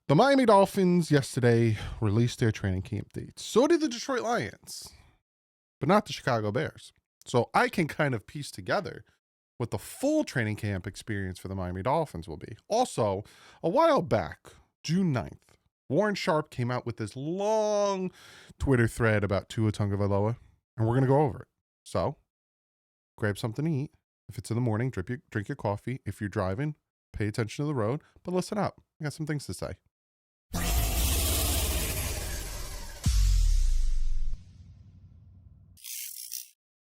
The Miami Dolphins yesterday released their training camp dates. So did the Detroit Lions, but not the Chicago Bears. So I can kind of piece together what the full training camp experience for the Miami Dolphins will be. Also, a while back, June 9th, Warren Sharp came out with this long Twitter thread about Tua Tagovailoa, and we're going to go over it. So grab something to eat. If it's in the morning, drink your coffee. If you're driving, pay attention to the road, but listen up. I got some things to say.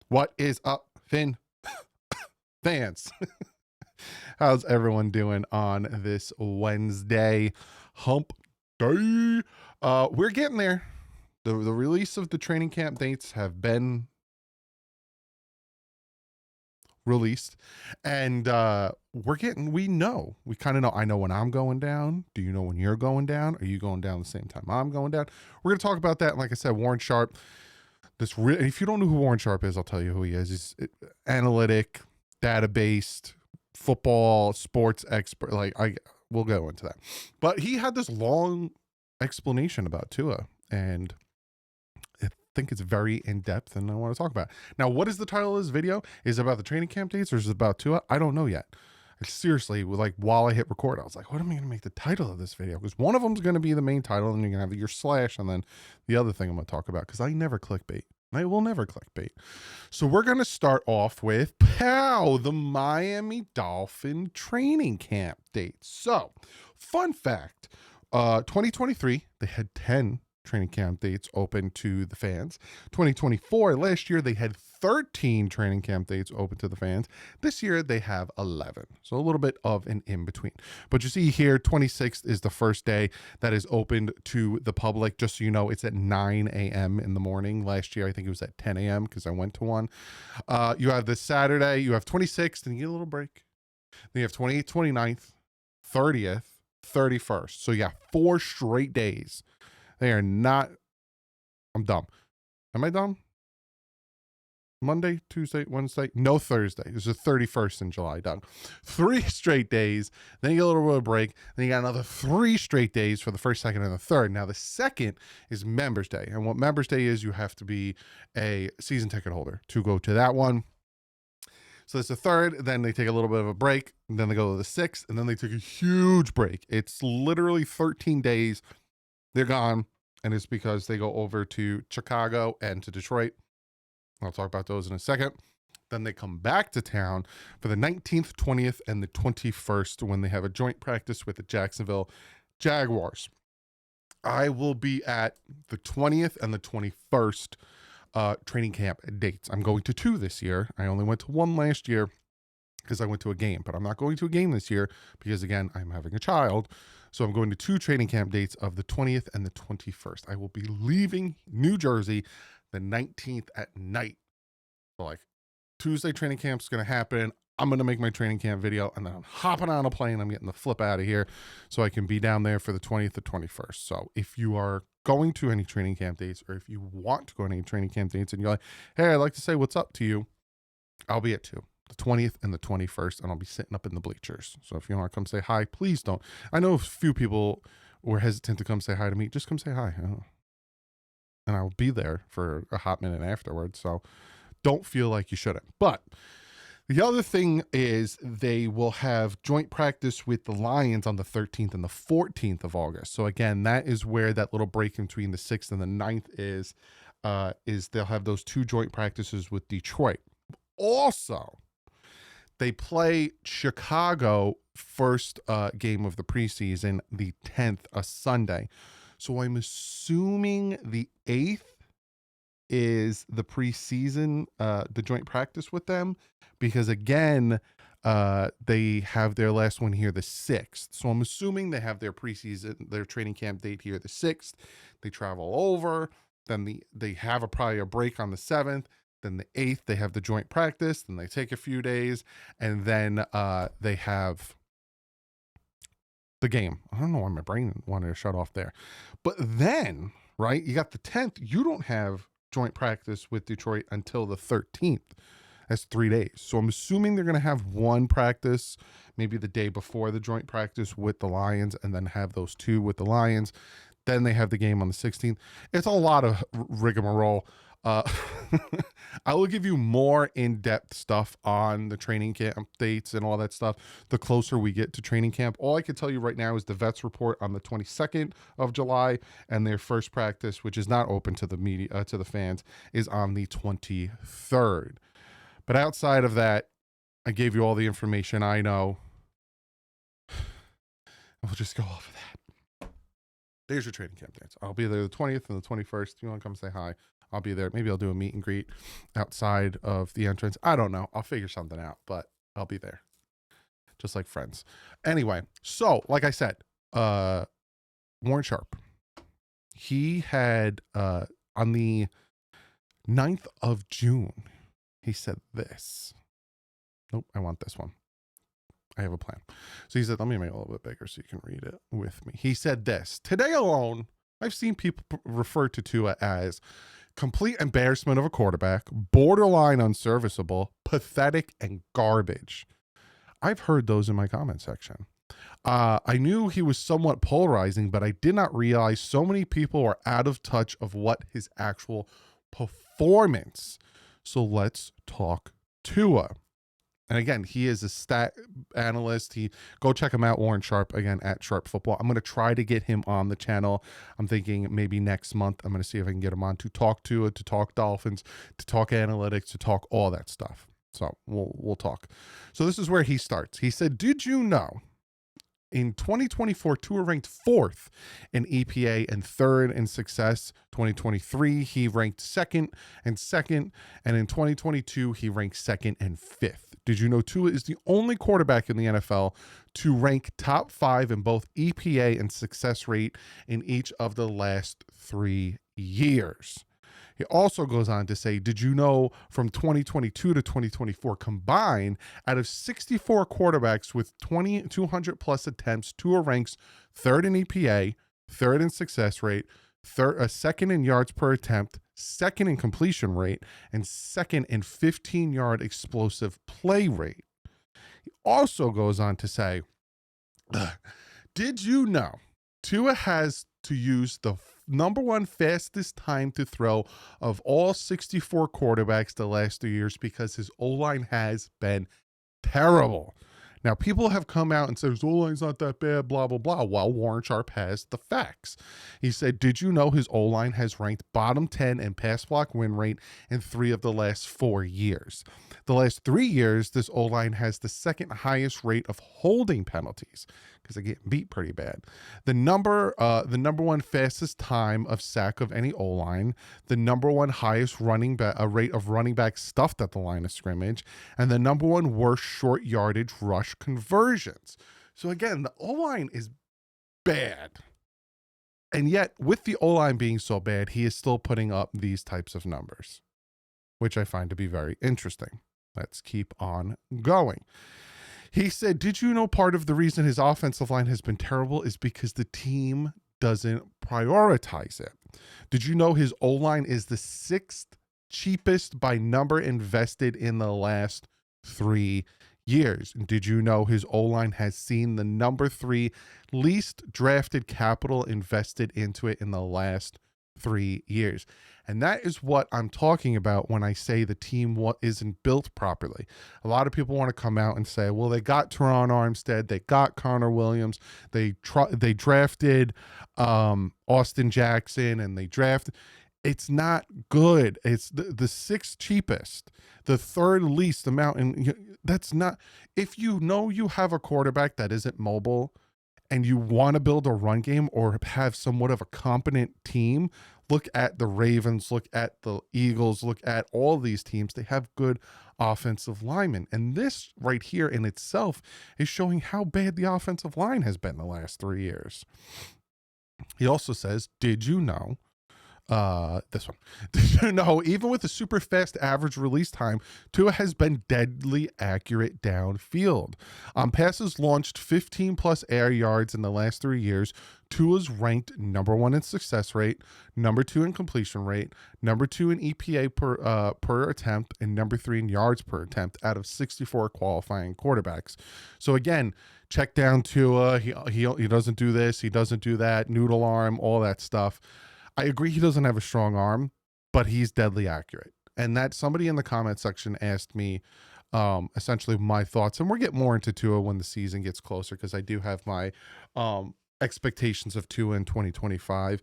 What is up, fans? How's everyone doing on this Wednesday hump day? We're getting there. The release of the training camp dates have been released, and we kind of know. I know when I'm going down. Do you know when you're going down? Are you going down the same time I'm going down? We're going to talk about that. And like I said, Warren Sharp, if you don't know who Warren Sharp is, I'll tell you who he is. He's analytic, data-based, football, sports expert. We'll go into that. But he had this long explanation about Tua, and I think it's very in-depth, and I want to talk about it. Now, what is the title of this video? Is it about the training camp dates, or is it about Tua? I don't know yet. Seriously, while I hit record, I was like, what am I going to make the title of this video? Because one of them is going to be the main title, and you're going to have your slash, and then the other thing I'm going to talk about, because I never clickbait. I will never clickbait. So we're going to start off with the Miami Dolphin training camp dates. So, fun fact, 2023, they had 10 training camp dates open to the fans. 2024, last year, they had 13 training camp dates open to the fans. This year, they have 11. So a little bit of an in-between. But you see here, 26th is the first day that is opened to the public. Just so you know, it's at 9 a.m. in the morning. Last year, I think it was at 10 a.m. because I went to one. You have this Saturday, you have 26th, and you get a little break. Then you have 28th, 29th, 30th, 31st. So you got 4 straight days. They are not. I'm dumb. Am I dumb? Monday, Tuesday, Wednesday, no Thursday. It's the 31st in July, Doug. 3 straight days. Then you get a little bit of break. Then you got another 3 straight days for the first, second, and the third. Now, the second is Members Day. And what Members Day is, you have to be a season ticket holder to go to that one. So it's the third, then they take a little bit of a break, and then they go to the 6th, and then they take a huge break. It's literally 13 days. They're gone, and it's because they go over to Chicago and to Detroit. I'll talk about those in a second. Then they come back to town for the 19th, 20th, and the 21st when they have a joint practice with the Jacksonville Jaguars. I will be at the 20th and the 21st training camp dates. I'm going to 2 this year. I only went to 1 last year because I went to a game, but I'm not going to a game this year because, again, I'm having a child. So I'm going to 2 training camp dates of the 20th and the 21st. I will be leaving New Jersey the 19th at night. So Tuesday training camp's going to happen. I'm going to make my training camp video, and then I'm hopping on a plane. I'm getting the flip out of here so I can be down there for the 20th to 21st. So if you are going to any training camp dates, or if you want to go to any training camp dates and you're like, hey, I'd like to say what's up to you, I'll be at 2. The 20th and the 21st, and I'll be sitting up in the bleachers. So if you want to come say hi, please don't. I know a few people were hesitant to come say hi to me. Just come say hi. And I'll be there for a hot minute afterwards. So don't feel like you shouldn't. But the other thing is they will have joint practice with the Lions on the 13th and the 14th of August. So again, that is where that little break between the 6th and the 9th is they'll have those 2 joint practices with Detroit. Also, they play Chicago first game of the preseason, the 10th, a Sunday. So I'm assuming the 8th is the preseason, the joint practice with them, because again, they have their last one here the 6th. So I'm assuming they have their preseason, their training camp date here the 6th. They travel over, then they have probably a break on the 7th. Then the 8th, they have the joint practice. Then they take a few days, and then they have the game. I don't know why my brain wanted to shut off there. But then, right, you got the 10th. You don't have joint practice with Detroit until the 13th. That's 3 days. So I'm assuming they're going to have one practice, maybe the day before the joint practice with the Lions, and then have those 2 with the Lions. Then they have the game on the 16th. It's a lot of rigmarole. Uh, I will give you more in-depth stuff on the training camp updates and all that stuff the closer we get to training camp. All I can tell you right now is the vets report on the 22nd of July, and their first practice, which is not open to the media, to the fans, is on the 23rd. But outside of that, I gave you all the information I know. We'll just go off of that. There's your training camp dance. I'll be there the 20th and the 21st. If you want to come say hi, I'll be there. Maybe I'll do a meet and greet outside of the entrance. I don't know. I'll figure something out, but I'll be there. Just like friends. Anyway, so like I said, Warren Sharp, he had on the 9th of June, he said this. Nope, I want this one. I have a plan. So he said, let me make it a little bit bigger so you can read it with me. He said this: today alone, I've seen people refer to Tua as complete embarrassment of a quarterback, borderline unserviceable, pathetic, and garbage. I've heard those in my comment section. I knew he was somewhat polarizing, but I did not realize so many people are out of touch of what his actual performance. So let's talk Tua. And again, he is a stat analyst. Go check him out, Warren Sharp, again, at Sharp Football. I'm going to try to get him on the channel. I'm thinking maybe next month. I'm going to see if I can get him on to talk to talk Dolphins, to talk analytics, to talk all that stuff. So we'll talk. So this is where he starts. He said, did you know in 2024, Tua ranked 4th in EPA and 3rd in success. 2023, he ranked 2nd. And in 2022, he ranked 2nd and 5th. Did you know Tua is the only quarterback in the NFL to rank top 5 in both EPA and success rate in each of the last 3 years? He also goes on to say, did you know from 2022 to 2024 combined, out of 64 quarterbacks with 200 plus attempts, Tua ranks 3rd in EPA, 3rd in success rate, 2nd in yards per attempt, 2nd in completion rate, and 2nd in 15-yard explosive play rate. He also goes on to say, did you know Tua has to use the number 1 fastest time to throw of all 64 quarterbacks the last 3 years because his O-line has been terrible. Now, people have come out and said his O-line's not that bad, blah, blah, blah. Well, Warren Sharp has the facts. He said, did you know his O-line has ranked bottom 10 in pass block win rate in 3 of the last 4 years? The last 3 years, this O-line has the 2nd highest rate of holding penalties because they get beat pretty bad. The number 1 fastest time of sack of any O-line, the number 1 highest rate of running back stuffed at the line of scrimmage, and the number 1 worst short yardage rush conversions. So again, the O-line is bad. And yet, with the O-line being so bad, he is still putting up these types of numbers, which I find to be very interesting. Let's keep on going. He said, did you know part of the reason his offensive line has been terrible is because the team doesn't prioritize it? Did you know his O-line is the 6th cheapest by number invested in the last 3 years? And did you know his O-line has seen the number 3 least drafted capital invested into it in the last 3 years? And that is what I'm talking about when I say the team isn't built properly. A lot of people want to come out and say, well, they got Teron Armstead, they got Connor Williams, they drafted Austin Jackson, and they drafted. It's not good. It's the 6th cheapest, the 3rd least amount. And that's not, if you know you have a quarterback that isn't mobile and you want to build a run game or have somewhat of a competent team, look at the Ravens, look at the Eagles, look at all these teams. They have good offensive linemen. And this right here in itself is showing how bad the offensive line has been the last 3 years. He also says, did you know This one. Did you know, even with a super fast average release time, Tua has been deadly accurate downfield. On passes launched 15 plus air yards in the last 3 years, Tua's ranked number 1 in success rate, number 2 in completion rate, number 2 in EPA per attempt, and number 3 in yards per attempt out of 64 qualifying quarterbacks. So again, check down Tua. He doesn't do this, he doesn't do that, noodle arm, all that stuff. I agree he doesn't have a strong arm, but he's deadly accurate. And that somebody in the comment section asked me essentially my thoughts, and we'll get more into Tua when the season gets closer, because I do have my expectations of Tua in 2025.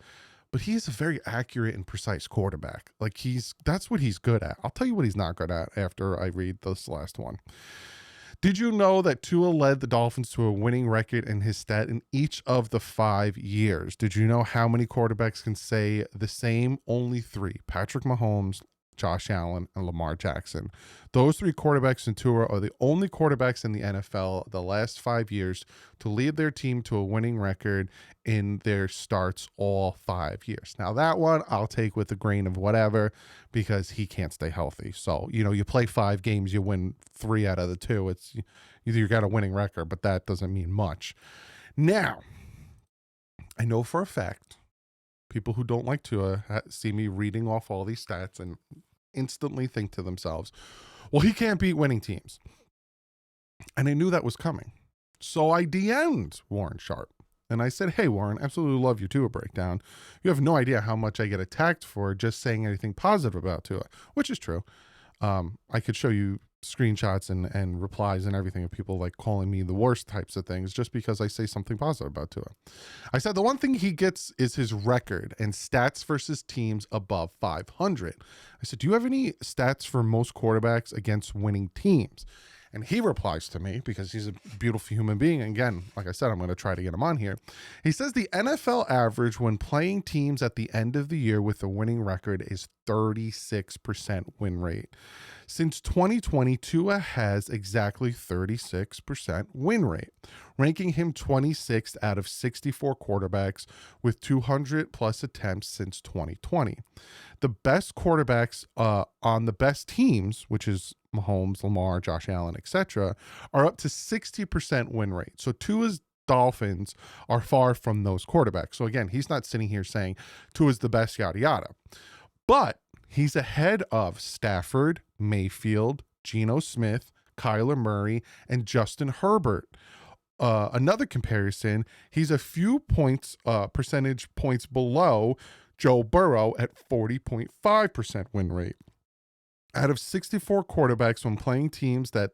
But he's a very accurate and precise quarterback. Like that's what he's good at. I'll tell you what he's not good at after I read this last one. Did you know that Tua led the Dolphins to a winning record in his stat in each of the 5 years? Did you know how many quarterbacks can say the same? Only 3. Patrick Mahomes, Josh Allen, and Lamar Jackson. Those 3 quarterbacks in Tua are the only quarterbacks in the NFL the last 5 years to lead their team to a winning record in their starts all 5 years. Now that one I'll take with a grain of whatever, because he can't stay healthy. So, you play 5 games, you win 3 out of the 2. It's either you got a winning record, but that doesn't mean much. Now, I know for a fact people who don't like Tua see me reading off all these stats and instantly think to themselves, well, he can't beat winning teams. And I knew that was coming. So I DM'd Warren Sharp. And I said, hey, Warren, absolutely love your Tua breakdown. You have no idea how much I get attacked for just saying anything positive about Tua, which is true. I could show you screenshots and replies and everything of people like calling me the worst types of things just because I say something positive about Tua. I said the one thing he gets is his record and stats versus teams above 500. I said, do you have any stats for most quarterbacks against winning teams? And he replies to me, because he's a beautiful human being. And again, like I said, I'm going to try to get him on here. He says the NFL average when playing teams at the end of the year with a winning record is 36% win rate. Since 2020, Tua has exactly 36% win rate, ranking him 26th out of 64 quarterbacks with 200 plus attempts since 2020. The best quarterbacks on the best teams, which is Mahomes, Lamar, Josh Allen, etc., are up to 60% win rate. So Tua's Dolphins are far from those quarterbacks. So again, he's not sitting here saying Tua's the best, yada, yada. But he's ahead of Stafford, Mayfield, Geno Smith, Kyler Murray, and Justin Herbert. Another comparison, he's a few percentage points below Joe Burrow at 40.5% win rate. Out of 64 quarterbacks when playing teams that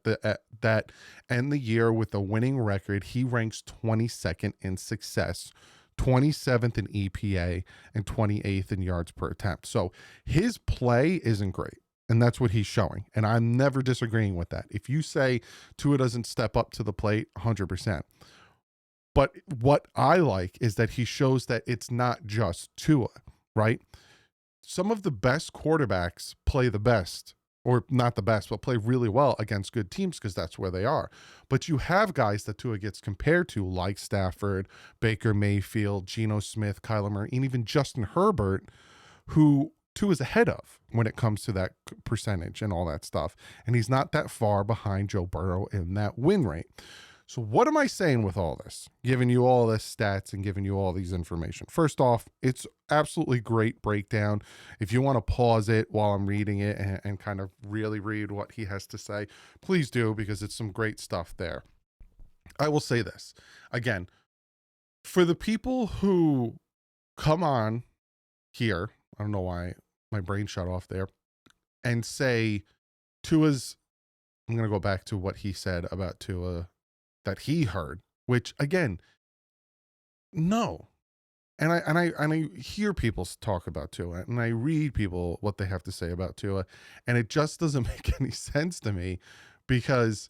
end the year with a winning record, he ranks 22nd in success, 27th in EPA, and 28th in yards per attempt. So his play isn't great, and that's what he's showing. And I'm never disagreeing with that. If you say Tua doesn't step up to the plate, 100%. But what I like is that he shows that it's not just Tua, right? Some of the best quarterbacks play the best, or not the best, but play really well against good teams because that's where they are. But you have guys that Tua gets compared to, like Stafford, Baker Mayfield, Geno Smith, Kyler Murray, and even Justin Herbert, who Tua is ahead of when it comes to that percentage and all that stuff. And he's not that far behind Joe Burrow in that win rate. So what am I saying with all this? Giving you all this stats and giving you all these information. First off, it's absolutely great breakdown. If you want to pause it while I'm reading it and kind of really read what he has to say, please do, because it's some great stuff there. I will say this. Again, for the people who come on here, I don't know why my brain shut off there, and say Tua's, I'm going to go back to what he said about Tua that he heard, which again, no. And I hear people talk about Tua, and I read people what they have to say about Tua, and it just doesn't make any sense to me, because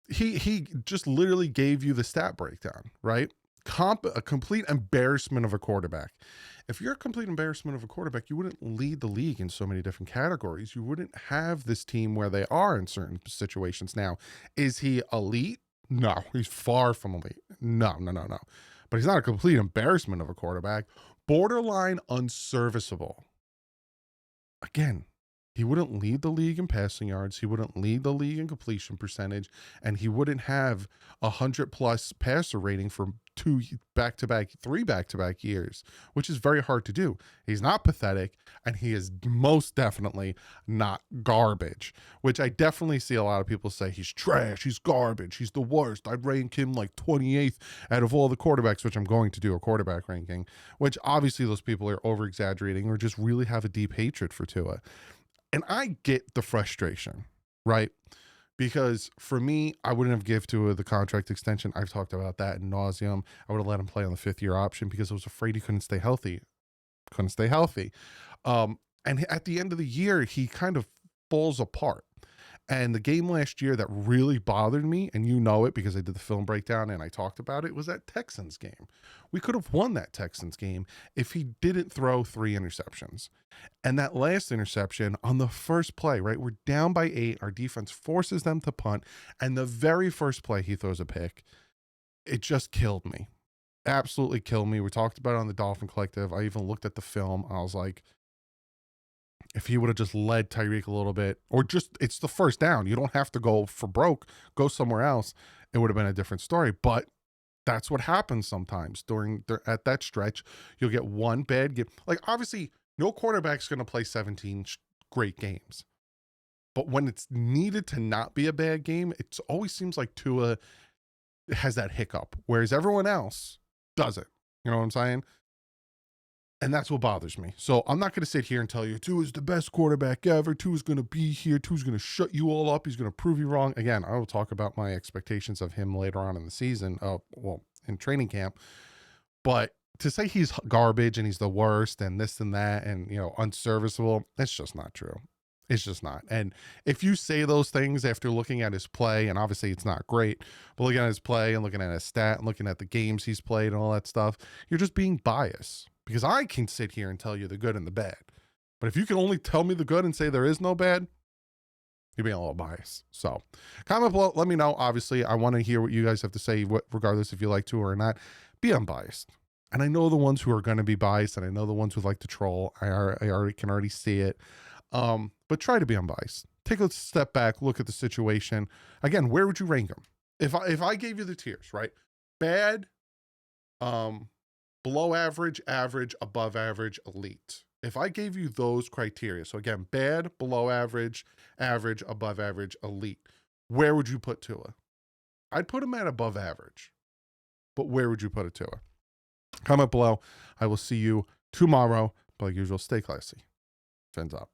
he just literally gave you the stat breakdown, right? A complete embarrassment of a quarterback. If you're a complete embarrassment of a quarterback, you wouldn't lead the league in so many different categories. You wouldn't have this team where they are in certain situations. Now, is he elite? No, he's far from elite. No. but he's not a complete embarrassment of a quarterback. Borderline unserviceable. Again, he wouldn't lead the league in passing yards. He wouldn't lead the league in completion percentage, and he wouldn't have 100+ passer rating for 3 back-to-back years, which is very hard to do. He's not pathetic, and he is most definitely not garbage, which I definitely see a lot of people say he's trash, he's garbage, he's the worst. I'd rank him like 28th out of all the quarterbacks, which I'm going to do a quarterback ranking, which obviously those people are over-exaggerating or just really have a deep hatred for Tua. And I get the frustration, right? Because for me, I wouldn't have given Tua the contract extension. I've talked about that in nauseum. I would have let him play on the 5th-year option because I was afraid he couldn't stay healthy. And at the end of the year, he kind of falls apart. And the game last year that really bothered me, and you know it because I did the film breakdown and I talked about it, was that Texans game. We could have won that Texans game if he didn't throw 3 interceptions. And that last interception on the first play, right? We're down by 8. Our defense forces them to punt. And the very first play, he throws a pick. It just killed me. Absolutely killed me. We talked about it on the Dolphin Collective. I even looked at the film. I was like, if he would have just led Tyreek a little bit, or just, it's the first down. You don't have to go for broke, go somewhere else. It would have been a different story. But that's what happens sometimes at that stretch. You'll get one bad game. Like, obviously, no quarterback's going to play 17 great games. But when it's needed to not be a bad game, it always seems like Tua has that hiccup, whereas everyone else doesn't. You know what I'm saying? And that's what bothers me. So I'm not going to sit here and tell you Tua's the best quarterback ever. Tua's going to be here. Tua's going to shut you all up. He's going to prove you wrong. Again, I will talk about my expectations of him later on in the season, in training camp. But to say he's garbage and he's the worst and this and that and, unserviceable, that's just not true. It's just not. And if you say those things after looking at his play, and obviously it's not great, but looking at his play and looking at his stat and looking at the games he's played and all that stuff, you're just being biased. Because I can sit here and tell you the good and the bad. But if you can only tell me the good and say there is no bad, you're being a little biased. So comment below, let me know. Obviously, I want to hear what you guys have to say, regardless if you like to or not. Be unbiased. And I know the ones who are going to be biased, and I know the ones who like to troll. I can already see it. But try to be unbiased. Take a step back, look at the situation. Again, where would you rank them? If I gave you the tiers, right? Bad, below average, average, above average, elite. If I gave you those criteria, so again, bad, below average, average, above average, elite, where would you put Tua? I'd put him at above average. But where would you put it, Tua? Comment below. I will see you tomorrow. But like usual, stay classy. Fins up.